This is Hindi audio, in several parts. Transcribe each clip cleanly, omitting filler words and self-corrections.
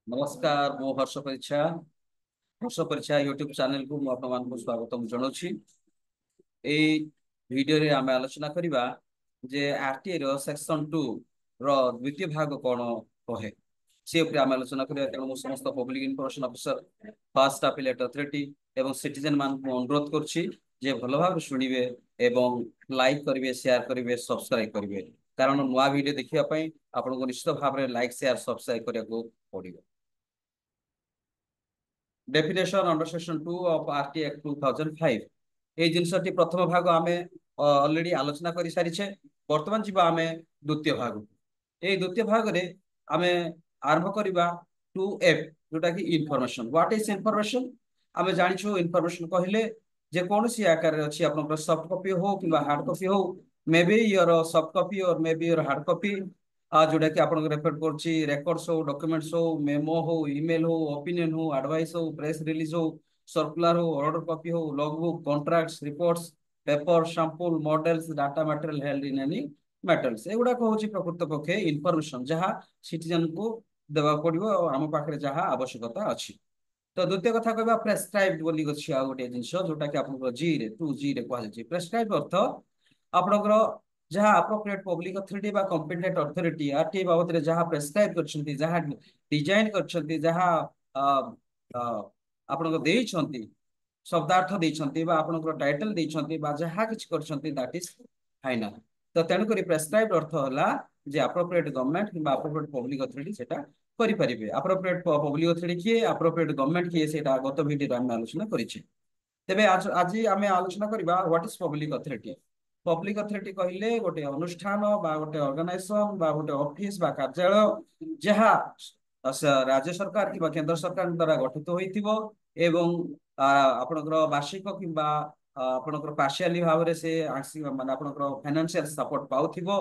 नमस्कार मु हर्ष परीक्षा यूट्यूब चैनल को स्वागत जनाऊँगी। एई वीडियो रे आमे आलोचना करिबा जे आरटीए रो सेक्शन 2 रो द्वितीय भाग कोन कहे से उपरे आमे आलोचना करिबा। तेणु समस्त public information officer fast appellate authority एवं सिटीजन मान को अनुरोध करछि जे भलो भाव सुनिबे एवं लाइक करिवे, शेयर करिवे, सब्सक्राइब करिवे। कारण नुआ वीडियो देखिया पई आपन को निश्चित भाव रे लाइक शेयर सब्सक्राइब करिया को पड़िबो। Definition under section 2 of RT act 2005 এই জিনিসটি প্রথম ভাগ আমি অলরেডি আলোচনা করে সারিছে। বর্তমান যা আমি দ্বিতীয় ভাগ, এই দ্বিতীয় ভাগরে আমি আরম্ভ করিবা 2F, जोटा कि इनफॉरमेशन। What is information? আমি জানিছো ইনফরমেশন কহিলে যে কোনসি আকারে আছে, আপনার সফট কপি हो कि हार्ड कॉपी हो, may be your soft copy और may be your hard copy, जोटा कि आपन रेफर करछि रेकॉर्ड्स हो, डॉक्यूमेंट्स हो, मेमो हो, ईमेल हो, ओपिनियन हो, एडवाइस हो, प्रेस रिलीज हो, सर्कुलर हो, ऑर्डर कॉपी हो, logbook, contracts, reports, paper, sample, models, data material held in any metals, एगुडा होछि प्रकृत पक्षे इनफॉरमेशन जहां सिटीजन को देवा पड़िबो आम पाखरे जहां आवश्यकता अछि। तो द्वितीय कथा कहबा प्रेस्क्राइब्ड बोली अछि आ गोटे जिंस जोटा कि आपन जी रे 2G रे कहै छै। प्रेस्क्राइब अर्थ आपनकर जहां अप्रोप्रिएट पब्लिक अथॉरिटी बा कॉम्पिटेंट अथॉरिटी आरटी बाबत रे जहां प्रेस्क्राइब करछंती, जहां डिजाइन करछंती, जहां आपनको देई छंती, शब्दार्थ देई छंती बा आपनकर टाइटल देई छंती बा जहां किछ करछंती, दैट इज फाइनल। तो तेणु करी प्रेस्क्राइब अर्थ होला जे अप्रोप्रिएट गवर्नमेंट कि अप्रोप्रिएट पब्लिक अथॉरिटी सेटा करि परिबे। अप्रोप्रिएट पब्लिक अथॉरिटी किए, अप्रोप्रिएट गवर्नमेंट किए, सेटा गत वीडियो रे हम आलोचना करिछि। तेबे आज आज आमे आलोचना करिबा what is public authority. Public authority कहिले गोटे अनुष्ठान बा गोटे ऑर्गेनाइजेशन बा गोटे ऑफिस बा कार्यालय जहा राज्य सरकार कि केंद्र सरकार द्वारा गठित होइथिबो एवं आपनकर वार्षिक किंबा आपनकर पार्शियली भाव रे से माने आपनकर फाइनेंशियल सपोर्ट पाउथिबो,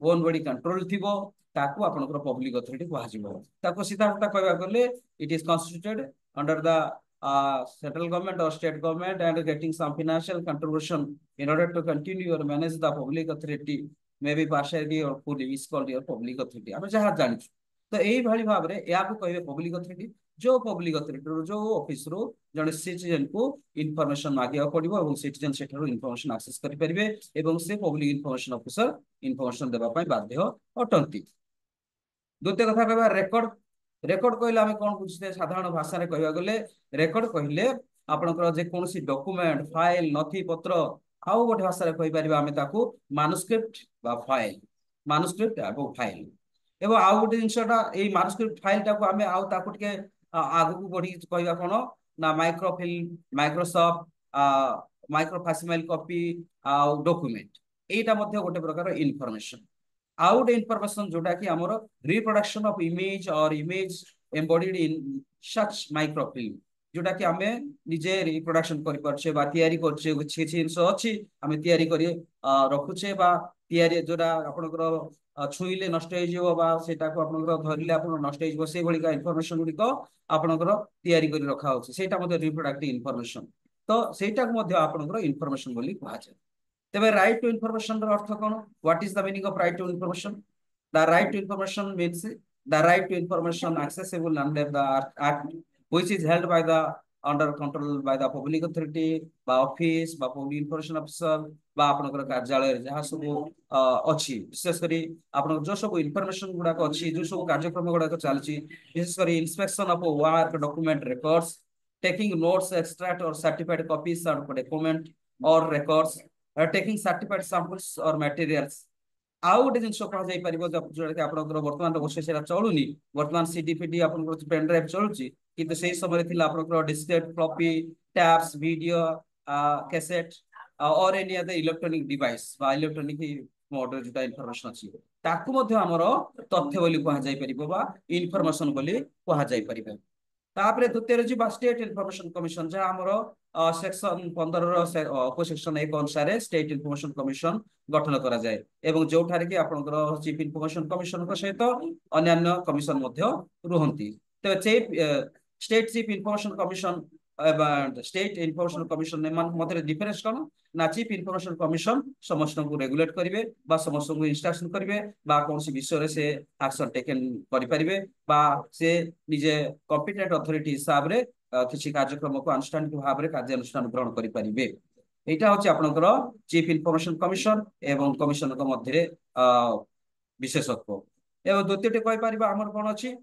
ओन बॉडी कंट्रोल थिबो, ताकू आपनकर पब्लिक अथॉरिटी कहजिबो। ताकू सीधा सीधा कहबा गले it is constituted under the central government or state government and getting some financial contribution in order to continue or manage the public authority, maybe partially or fully is called your public authority। ଆମେ ଯାହା ଜାଣିଛୁ ତ ଏଇ ଭଳି ଭାବରେ ଏହାକୁ କହିବେ ପବ୍ଲିକ ଅଥରିଟି। जो पब्लिक अथॉरिटी जो ऑफिस रो जने सिटीजन को इनफॉरमेशन मागिया पड़िबो এবং सिटीजन सेठारो इनफॉरमेशन एक्सेस करि परिबे এবং से पब्लिक इनफॉरमेशन ऑफिसर इनफॉरमेशन देबा पई बाध्य अटंती। द्वितीय कथा कहबा रेकॉर्ड। रेकॉर्ड कहले आमे कोन बुझते साधारण भाषा रे कहबा गले रेकॉर्ड कहले आपनकर जे कोनसी डॉक्यूमेंट फाइल नथि पत्र आउ गोटे भाषा रे कहि परिबा आमे ताकू मैन्युस्क्रिप्ट बा फाइल, मैन्युस्क्रिप्ट एवं फाइल। एवं आउ गोटे जिनसटा एई मैन्युस्क्रिप्ट फाइल टाकू आमे आउ ताकू टिके आगु बढ़ी कहबा कोन ना माइक्रोफिल्म, माइक्रोसॉफ्ट माइक्रोफैसिमाइल कॉपी आउ डॉक्यूमेंट, एटा मध्ये गोटे प्रकार इनफॉरमेशन। आउट इनफॉरमेशन जोटा कि हमर रिप्रोडक्शन ऑफ इमेज और इमेज एम्बॉडीड इन सच माइक्रोफिल्म, जोटा कि हमें निजे रिप्रोडक्शन करि परछे बा तयारी करछे କିଛି ଜିନିଷ ଅଛି ଆମେ ତିଆରି କରି ରଖୁଛେ बा ତିଆରି जोटा आपनकर छुईले नष्ट हो जिवो बा सेटा को आपनकर धरिले आपन नष्ट हो जिवो से भलिका इनफॉरमेशन गुडी को आपनकर तयारी करि रखा होछि, सेटा मध्ये रिप्रोडक्टिव इनफॉरमेशन। तो सेटा को मध्ये आपनकर इनफॉरमेशन बोली कहै छै। तबे राइट टू इनफॉरमेशन रो अर्थ कोन? What is the meaning of right to information? The right to information means the right to information accessible under the act which is held by the under control by the public authority বা অফিস বা public information officer বা আপনাদের কার্যালয় যাহা सब अछि। विशेष करी आपन जो सब इनफॉरमेशन गुडा को अछि, जो सब कार्यक्रम गुडा को चलछि, विशेष करी inspection of work document records, taking notes extract or certified copies or document or records, taking certified samples or materials। आउ गोटे जिन कह जाई परिबो जोटा कि आपनकर वर्तमान अवश्य सेटा चलुनी। वर्तमान सीडी पीडी आपनकर पेन ड्राइव चलुची, किंतु सेही समय थिला आपनकर Diskit, floppy, tabs, video cassette और एनी अदर इलेक्ट्रॉनिक डिवाइस बा इलेक्ट्रॉनिक मोड जोटा इनफॉरमेशन अछि ताकू मध्ये हमर तथ्य बोली कह जाई परिबो बा इनफॉरमेशन बोली कह जाई परिबो। तापरे द्वितीय जी स्टेट इनफॉरमेशन कमिशन जहां हमरो सेक्शन 15 रो उप सेक्शन 1 अनुसार स्टेट इनफॉरमेशन कमिशन गठन करा जाए एवं जो ठारे कि आपनकर चीफ इनफॉरमेशन कमिशन को सहित अन्य कमिशन मध्य रुहंती। तो chief state chief information commission state information commission मध्य डिफरेंस कौन ना चीफ इनफॉरमेशन कमिशन समस्त को रेगुलेट करेंगे समस्त को इंस्ट्रक्शन करेंगे कौन विषय से एक्शन टेकन करेंगे से निजे कॉम्पिटेंट अथॉरिटी हिसाब से किसी कार्यक्रम को आनुष्ठानिक भाव में कार्यानुष्ठान ग्रहण करेंगे। यहाँ हूँ आपंकर चीफ इनफॉरमेशन कमिशन एवं कमिशन मध्य विशेषत्व। एवं द्वितीय कहीपर आम कौन अच्छी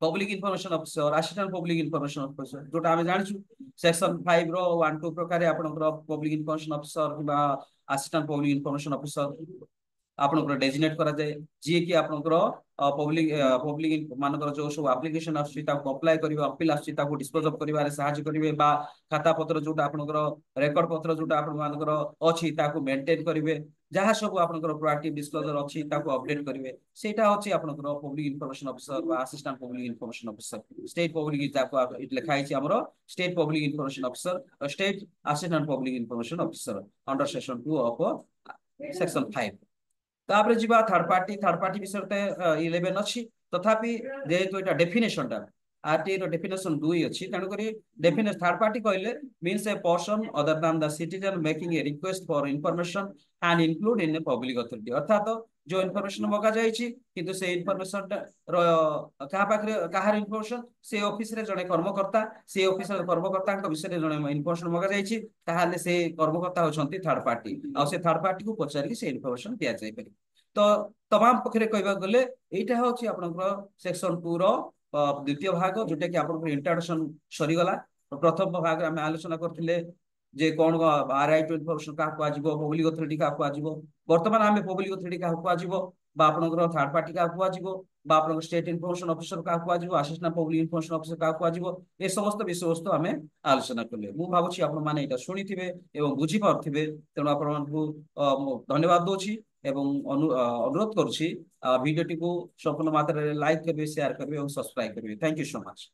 public information officer assistant public information officer जोटा आम जानू सेक्शन 5 रो 1-2 प्रकार आपंकर पब्लिक इनफॉरमेशन ऑफिसर कि असिस्टेंट पब्लिक इनफॉरमेशन ऑफिसर आपंकर डेजिनेट करा जाए जी कि आपंकर पब्लिक मानकर जो सब एप्लिकेशन अप्लाई करिवे अपील डिस्पोज ऑफ करिवारे सहायता करिवे खाता पत्र जोटा आपंकर रेकॉर्ड पत्र जोटा आपंकर अछि ताको मेंटेन करिवे जहाँ सब आपंकर प्रोएक्टिव डिस्क्लोजर अछि ताको अपडेट करिवे सेटा अछि आपंकर पब्लिक इनफॉरमेशन ऑफिसर बा assistant public information officer state public जाको लिखा है हमरो state public information officer state assistant public information officer under section 2 of section 5। तापर जीवा थर्ड पार्टी विषय तो 11 अच्छी तथापि जेहेतु एटा डेफिनेशन टा आरटीआई रो डेफिनेशन 2 अच्छी तेणुक डेफिनेशन थर्ड पार्टी कहले means a person other than the citizen making a request for information and include in a public authority अर्थात जो इनफॉरमेशन मगा जाइछि किंतु से इनफॉरमेशन कहा पाखरे कहार इनफॉरमेशन से ऑफिस रे जने कर्मकर्ता से ऑफिस रे कर्मकर्ता विषय रे जने इनफॉरमेशन मगा जाइछि ताहाले से कर्मकर्ता होछंती थर्ड पार्टी आ से थर्ड पार्टी को पचारि से इनफॉरमेशन दिया जाय पारे। तो तमाम पक्षरे कहबा गले एटा होछि आपनकर सेक्शन 2 रो द्वितीय भाग जोटा कि आपनकर इंट्रोडक्शन सरीगला। प्रथम भाग में आलोचना करथिले जे कौन आरआई टू इनफॉरमेशन का आजिबो पब्लिक अथॉरिटी का आजिबो वर्तमान आमे पब्लिक अथॉरिटी का आजिबो बा आपनकर थर्ड पार्टी का आजिबो बा आपनकर स्टेट इनफॉरमेशन ऑफिसर का आजिबो असिस्टेंट पब्लिक इनफॉरमेशन ऑफिसर का आजिबो ए समस्त विषय वस्तु आमे आलोचना करले। मु भाबुछि आपण माने एटा सुनिथिबे एवं बुझी पारथिबे तेणु आपण मानकु धन्यवाद दोछि एवं अनुरोध करुछि वीडियो को संपूर्ण मात्रा रे लाइक करबे शेयर करबे और सब्सक्राइब करबे। Thank you so much.